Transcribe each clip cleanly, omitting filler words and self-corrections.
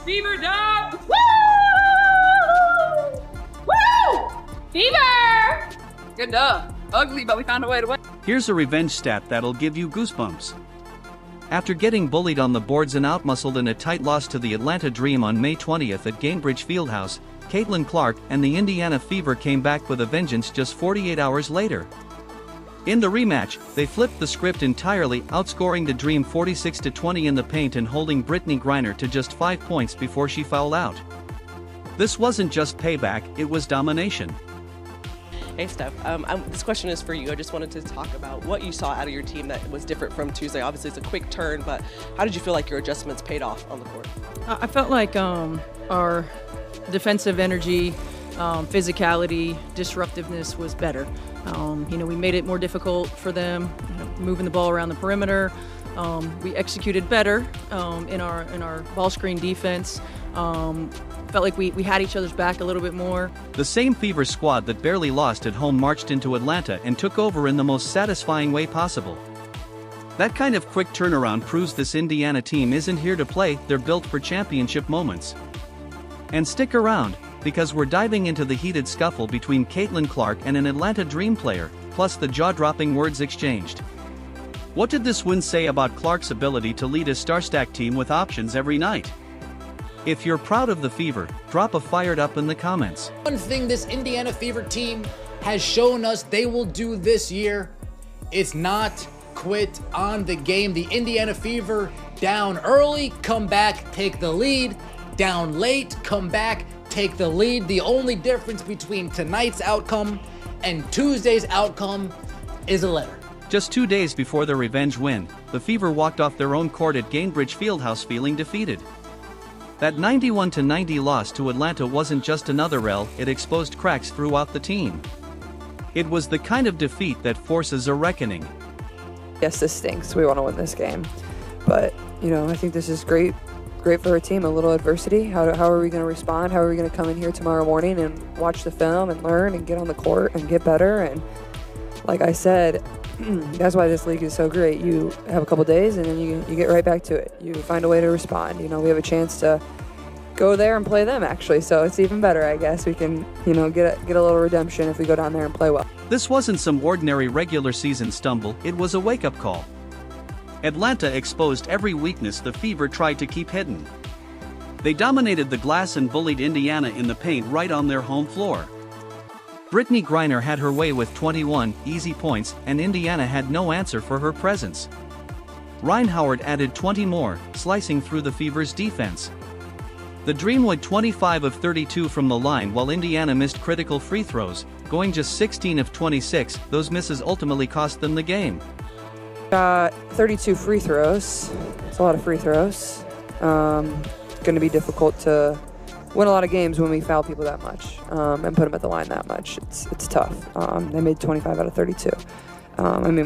Fever dog! Woo! Woo! Fever! Good enough. Ugly, but we found a way to win. Here's a revenge stat that'll give you goosebumps. After getting bullied on the boards and outmuscled in a tight loss to the Atlanta Dream on May 20th at Gainbridge Fieldhouse, Caitlin Clark and the Indiana Fever came back with a vengeance just 48 hours later. In the rematch, they flipped the script entirely, outscoring the Dream 46-20 in the paint and holding Brittney Griner to just 5 points before she fouled out. This wasn't just payback, it was domination. Hey Steph, this question is for you. I just wanted to talk about what you saw out of your team that was different from Tuesday. Obviously it's a quick turn, but how did you feel like your adjustments paid off on the court? I felt like our defensive energy, physicality, disruptiveness was better. We made it more difficult for them, moving the ball around the perimeter. We executed better in our ball screen defense. Felt like we had each other's back a little bit more. The same Fever squad that barely lost at home marched into Atlanta and took over in the most satisfying way possible. That kind of quick turnaround proves this Indiana team isn't here to play, they're built for championship moments. And stick around, because we're diving into the heated scuffle between Caitlin Clark and an Atlanta Dream player, plus the jaw-dropping words exchanged. What did this win say about Clark's ability to lead a star-stacked team with options every night? If you're proud of the Fever, drop a fired up in the comments. One thing this Indiana Fever team has shown us they will do this year is not quit on the game. The Indiana Fever down early, come back, take the lead. Down late, come back, take the lead. The only difference between tonight's outcome and Tuesday's outcome is a letter. Just 2 days before their revenge win, the Fever walked off their own court at Gainbridge Fieldhouse feeling defeated. That 91-90 loss to Atlanta wasn't just another L, it exposed cracks throughout the team. It was the kind of defeat that forces a reckoning. Yes, this stinks. We want to win this game. But, I think this is great for our team. A little adversity. How are we going to respond? How are we going to come in here tomorrow morning and watch the film and learn and get on the court and get better? And like I said, that's why this league is so great. You have a couple days and then you get right back to it. You find a way to respond. We have a chance to go there and play them actually, so it's even better, I guess. We can, get a little redemption if we go down there and play well. This wasn't some ordinary regular season stumble, it was a wake-up call. Atlanta exposed every weakness the Fever tried to keep hidden. They dominated the glass and bullied Indiana in the paint right on their home floor. Brittney Griner had her way with 21 easy points, and Indiana had no answer for her presence. Ryan Howard added 20 more, slicing through the Fever's defense. The Dream went 25 of 32 from the line while Indiana missed critical free throws, going just 16 of 26. Those misses ultimately cost them the game. 32 free throws. It's a lot of free throws. It's going to be difficult to win a lot of games when we foul people that much and put them at the line that much. It's tough. They made 25 out of 32.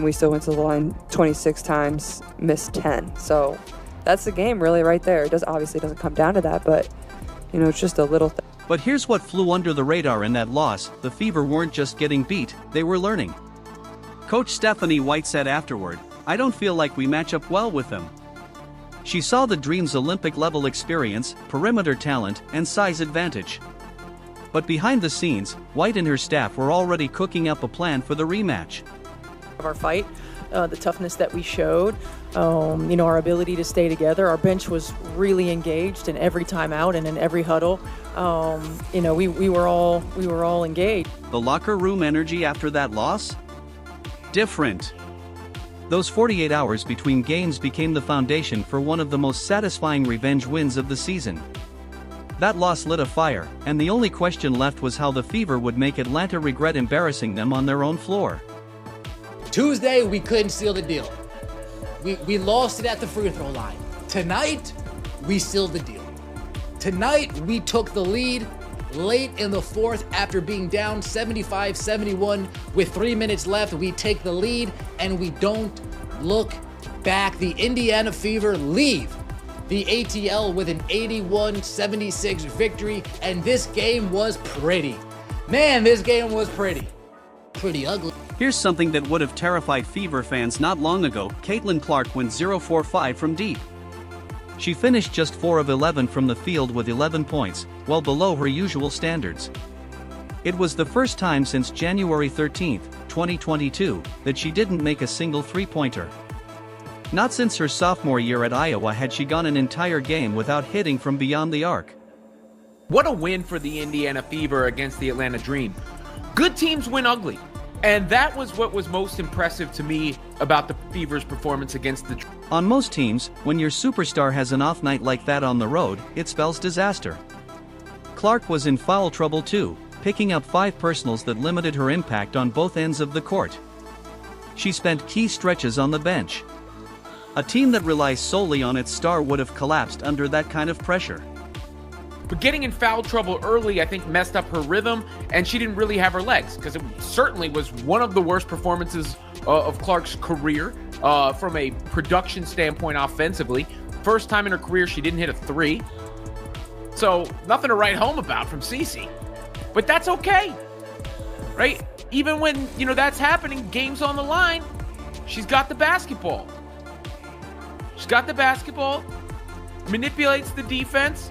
We still went to the line 26 times, missed 10. So that's the game really right there. It obviously doesn't come down to that, but it's just a little thing. But here's what flew under the radar in that loss: the Fever weren't just getting beat, they were learning. Coach Stephanie White said afterward, "I don't feel like we match up well with them." She saw the Dream's Olympic-level experience, perimeter talent, and size advantage. But behind the scenes, White and her staff were already cooking up a plan for the rematch. Of our fight, the toughness that we showed, our ability to stay together. Our bench was really engaged in every timeout and in every huddle. We were all engaged. The locker room energy after that loss? Different. Those 48 hours between games became the foundation for one of the most satisfying revenge wins of the season. That loss lit a fire, and the only question left was how the Fever would make Atlanta regret embarrassing them on their own floor. Tuesday, we couldn't seal the deal. We lost it at the free throw line. Tonight, we sealed the deal. Tonight, we took the lead late in the fourth after being down 75-71 with 3 minutes left. We take the lead and we don't look back. The Indiana Fever leave the ATL with an 81-76 victory, and this game was pretty. Man, this game was pretty ugly. Here's something that would have terrified Fever fans not long ago. Caitlin Clark went 0-for-5 from deep. She finished just 4 of 11 from the field with 11 points, well below her usual standards. It was the first time since January 13, 2022, that she didn't make a single three-pointer. Not since her sophomore year at Iowa had she gone an entire game without hitting from beyond the arc. What a win for the Indiana Fever against the Atlanta Dream. Good teams win ugly. And that was what was most impressive to me about the Fever's performance against the Dream. On most teams, when your superstar has an off night like that on the road, it spells disaster. Clark was in foul trouble too, picking up 5 personals that limited her impact on both ends of the court. She spent key stretches on the bench. A team that relies solely on its star would have collapsed under that kind of pressure. But getting in foul trouble early, I think, messed up her rhythm, and she didn't really have her legs, because it certainly was one of the worst performances of Clark's career from a production standpoint offensively. First time in her career she didn't hit a 3. So nothing to write home about from Cece. But that's okay, right? Even when, that's happening, game's on the line, she's got the basketball. She's got the basketball, manipulates the defense,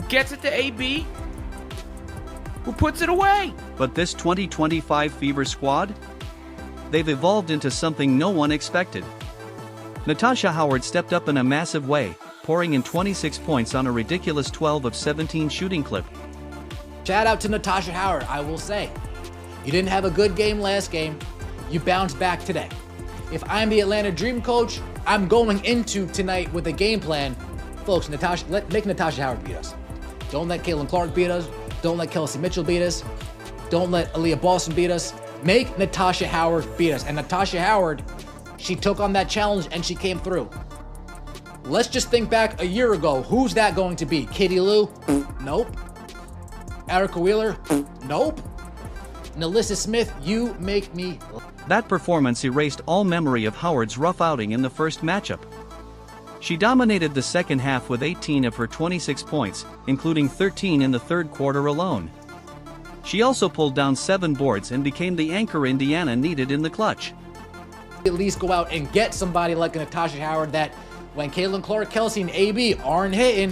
gets it to AB, who puts it away. But this 2025 Fever squad? They've evolved into something no one expected. Natasha Howard stepped up in a massive way, pouring in 26 points on a ridiculous 12 of 17 shooting clip. Shout out to Natasha Howard, I will say. You didn't have a good game last game. You bounced back today. If I'm the Atlanta Dream coach, I'm going into tonight with a game plan. Folks, make Natasha Howard beat us. Don't let Caitlin Clark beat us. Don't let Kelsey Mitchell beat us. Don't let Aaliyah Boston beat us. Make Natasha Howard beat us. And Natasha Howard, she took on that challenge and she came through. Let's just think back a year ago. Who's that going to be? Katie Lou? Nope. Erica Wheeler? Nope. Nalissa Smith, you make me. That performance erased all memory of Howard's rough outing in the first matchup. She dominated the second half with 18 of her 26 points, including 13 in the third quarter alone. She also pulled down 7 boards and became the anchor Indiana needed in the clutch. At least go out and get somebody like Natasha Howard that when Caitlin Clark, Kelsey, and AB aren't hitting,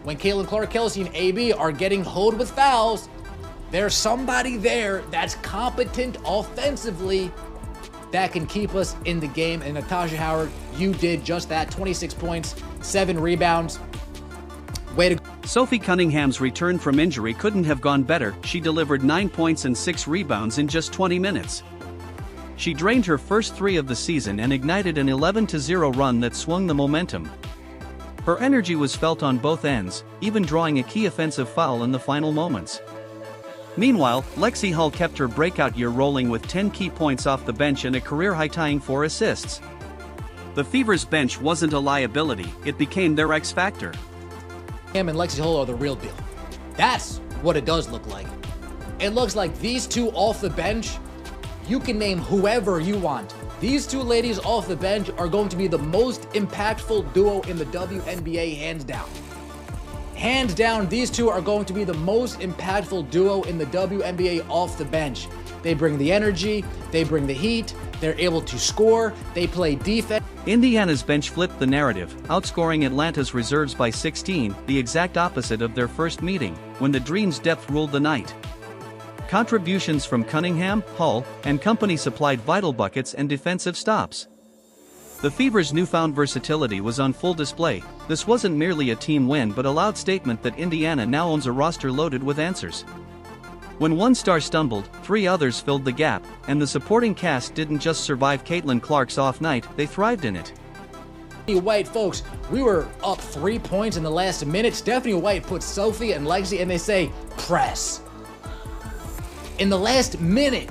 when Caitlin Clark, Kelsey, and AB are getting hoed with fouls, there's somebody there that's competent offensively that can keep us in the game. And Natasha Howard, you did just that. 26 points, 7 rebounds. Way to go. Sophie Cunningham's return from injury couldn't have gone better. She delivered 9 points and 6 rebounds in just 20 minutes. She drained her first 3 of the season and ignited an 11-0 run that swung the momentum. Her energy was felt on both ends, even drawing a key offensive foul in the final moments. Meanwhile, Lexi Hull kept her breakout year rolling with 10 key points off the bench and a career-high-tying 4 assists. The Fever's bench wasn't a liability, it became their X factor. Him and Lexi Hull are the real deal. That's what it does look like. It looks like these two off the bench, you can name whoever you want. These two ladies off the bench are going to be the most impactful duo in the WNBA, hands down. Hands down, these two are going to be the most impactful duo in the WNBA off the bench. They bring the energy, they bring the heat, they're able to score, they play defense. Indiana's bench flipped the narrative, outscoring Atlanta's reserves by 16, the exact opposite of their first meeting, when the Dream's depth ruled the night. Contributions from Cunningham, Hull, and company supplied vital buckets and defensive stops. The Fever's newfound versatility was on full display. This wasn't merely a team win but a loud statement that Indiana now owns a roster loaded with answers. When one star stumbled, 3 others filled the gap, and the supporting cast didn't just survive Caitlin Clark's off night, they thrived in it. White, folks, we were up 3 points in the last minute. Stephanie White puts Sophie and Lexi and they say, press. In the last minute,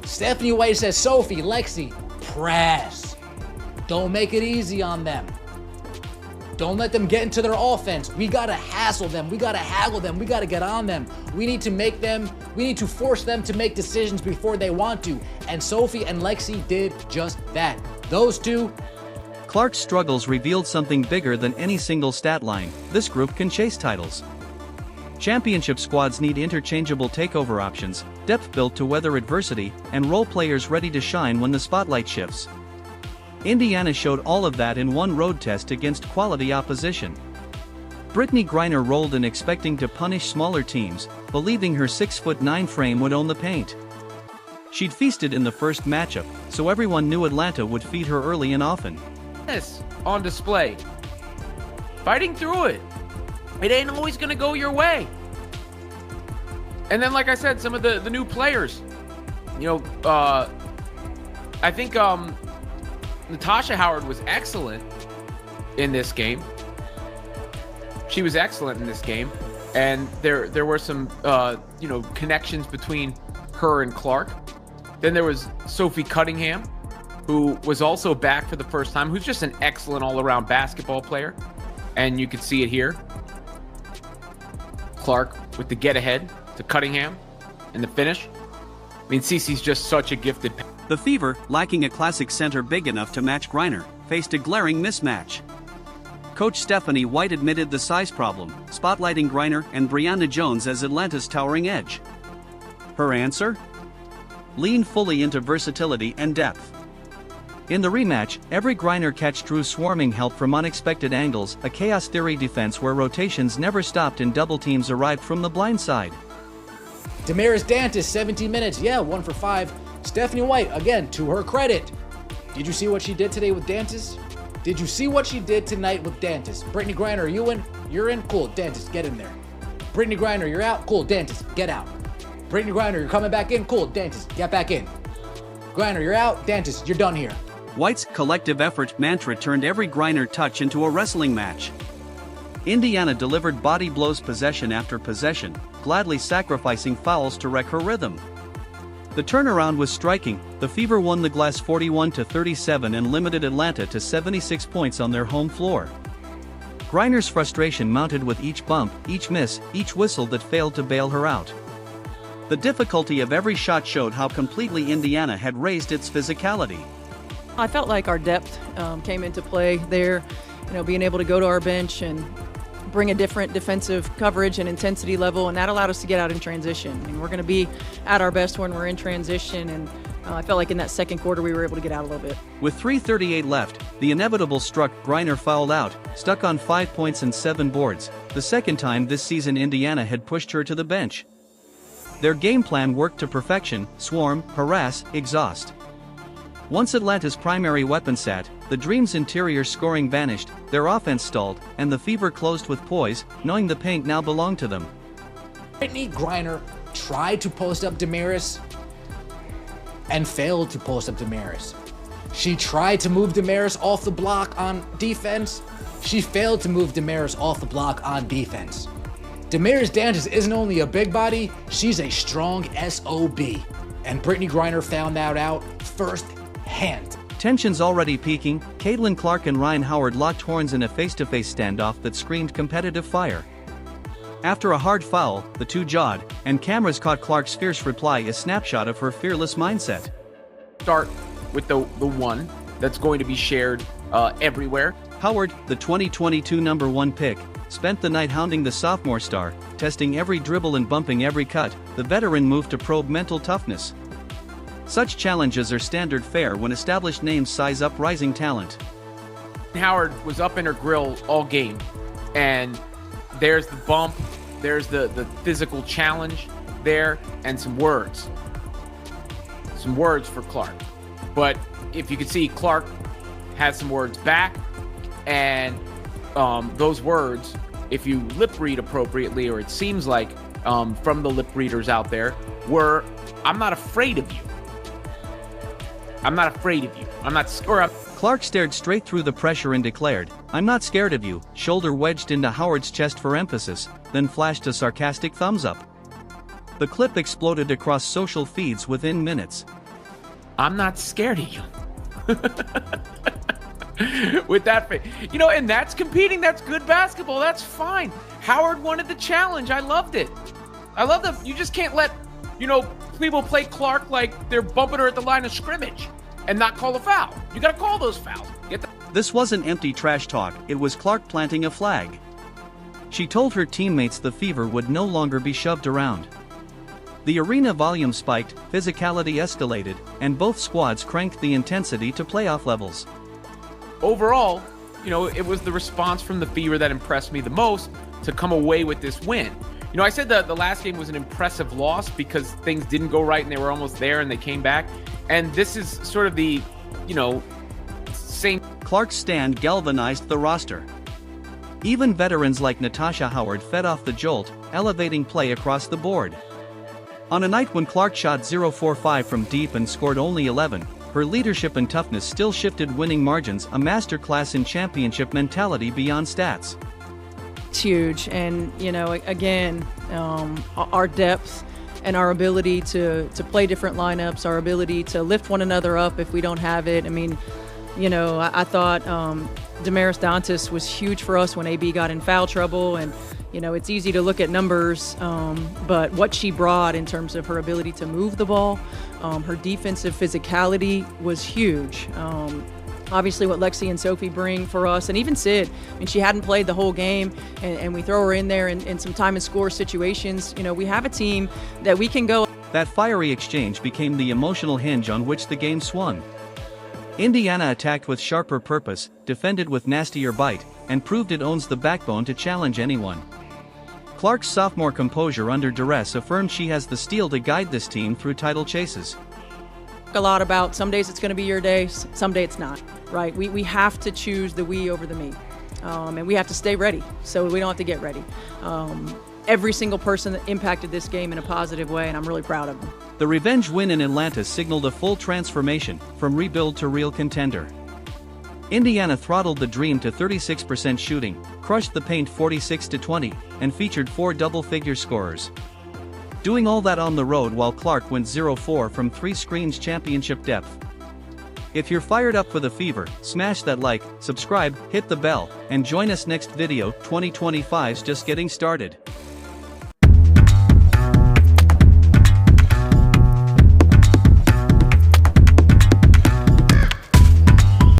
Stephanie White says, Sophie, Lexi, press. Don't make it easy on them. Don't let them get into their offense. We gotta hassle them. We gotta haggle them. We gotta get on them. We need to force them to make decisions before they want to. And Sophie and Lexi did just that. Those two. Clark's struggles revealed something bigger than any single stat line. This group can chase titles. Championship squads need interchangeable takeover options, depth built to weather adversity, and role players ready to shine when the spotlight shifts. Indiana showed all of that in one road test against quality opposition. Brittney Griner rolled in expecting to punish smaller teams, believing her 6'9" frame would own the paint. She'd feasted in the first matchup, so everyone knew Atlanta would feed her early and often. This on display. Fighting through it. It ain't always gonna go your way. And then, like I said, some of the new players. I think Natasha Howard was excellent in this game. She was excellent in this game, and there were some connections between her and Clark. Then there was Sophie Cunningham, who was also back for the first time, who's just an excellent all-around basketball player, and you can see it here. Clark with the get-ahead to Cunningham and the finish. I mean, Cece's just such a gifted. The Fever, lacking a classic center big enough to match Griner, faced a glaring mismatch. Coach Stephanie White admitted the size problem, spotlighting Griner and Brianna Jones as Atlanta's towering edge. Her answer? Lean fully into versatility and depth. In the rematch, every Griner catch drew swarming help from unexpected angles, a chaos theory defense where rotations never stopped and double teams arrived from the blind side. Damaris Dantas, 17 minutes, 1 for 5. Stephanie White, again, to her credit. Did you see what she did today with Dantas? Did you see what she did tonight with Dantas? Brittney Griner, are you in? You're in? Cool, Dantas, get in there. Brittney Griner, you're out? Cool, Dantas, get out. Brittney Griner, you're coming back in? Cool, Dantas, get back in. Griner, you're out? Dantas, you're done here. White's collective effort mantra turned every Griner touch into a wrestling match. Indiana delivered body blows possession after possession, gladly sacrificing fouls to wreck her rhythm. The turnaround was striking. The Fever won the glass 41-37 and limited Atlanta to 76 points on their home floor. Griner's frustration mounted with each bump, each miss, each whistle that failed to bail her out. The difficulty of every shot showed how completely Indiana had raised its physicality. I felt like our depth came into play there, being able to go to our bench and bring a different defensive coverage and intensity level, and that allowed us to get out in transition. I mean, we're going to be at our best when we're in transition, and I felt like in that second quarter we were able to get out a little bit. With 3:38 left, the inevitable struck. Griner fouled out, stuck on 5 points and 7 boards, the second time this season Indiana had pushed her to the bench. Their game plan worked to perfection: swarm, harass, exhaust. Once Atlanta's primary weapon sat, the Dream's interior scoring vanished, their offense stalled, and the Fever closed with poise, knowing the paint now belonged to them. Brittney Griner tried to post up Damaris and failed to post up Damaris. She tried to move Damaris off the block on defense. She failed to move Damaris off the block on defense. Damaris Dantas isn't only a big body, she's a strong SOB. And Brittney Griner found that out firsthand. Tensions already peaking, Caitlin Clark and Ryan Howard locked horns in a face-to-face standoff that screamed competitive fire. After a hard foul, the two jawed, and cameras caught Clark's fierce reply, a snapshot of her fearless mindset. Start with the one that's going to be shared everywhere. Howard, the 2022 #1 pick, spent the night hounding the sophomore star, testing every dribble and bumping every cut. The veteran moved to probe mental toughness. Such challenges are standard fare when established names size up rising talent. Howard was up in her grill all game, and there's the bump, there's the physical challenge there, and some words for Clark. But if you could see, Clark had some words back, and those words, if you lip read appropriately, or it seems like from the lip readers out there, were, "I'm not afraid of you. I'm not afraid of you. I'm not scared." Clark stared straight through the pressure and declared, "I'm not scared of you," shoulder wedged into Howard's chest for emphasis, then flashed a sarcastic thumbs up. The clip exploded across social feeds within minutes. "I'm not scared of you." With that, and that's competing. That's good basketball. That's fine. Howard wanted the challenge. I loved it. I love that. You just can't let, people play Clark like they're bumping her at the line of scrimmage and not call a foul. You got to call those fouls. This wasn't empty trash talk, it was Clark planting a flag. She told her teammates the Fever would no longer be shoved around. The arena volume spiked, physicality escalated, and both squads cranked the intensity to playoff levels. overall, it was the response from the Fever that impressed me the most to come away with this win. I said that the last game was an impressive loss because things didn't go right and they were almost there and they came back. And this is sort of the, same. Clark's stand galvanized the roster. Even veterans like Natasha Howard fed off the jolt, elevating play across the board. On a night when Clark shot 0-4-5 from deep and scored only 11, her leadership and toughness still shifted winning margins, a masterclass in championship mentality beyond stats. It's huge, and again, our depth and our ability to play different lineups, our ability to lift one another up if we don't have it. I mean, I thought Damaris Dantas was huge for us when AB got in foul trouble, and it's easy to look at numbers, but what she brought in terms of her ability to move the ball, her defensive physicality was huge. Obviously what Lexi and Sophie bring for us, and even Sid, I mean, she hadn't played the whole game, and we throw her in there in some time and score situations. We have a team that we can go. That fiery exchange became the emotional hinge on which the game swung. Indiana attacked with sharper purpose, defended with nastier bite, and proved it owns the backbone to challenge anyone. Clark's sophomore composure under duress affirmed she has the steel to guide this team through title chases. A lot about some days it's going to be your day, some day it's not, right? We have to choose the we over the me, and we have to stay ready so we don't have to get ready. Every single person that impacted this game in a positive way, and I'm really proud of them. The revenge win in Atlanta signaled a full transformation, from rebuild to real contender. Indiana throttled the Dream to 36% shooting, crushed the paint 46-20, and featured 4 double-figure scorers. Doing all that on the road while Clark went 0-4 from 3 screens, championship depth. If you're fired up for the Fever, smash that like, subscribe, hit the bell, and join us next video. 2025's just getting started.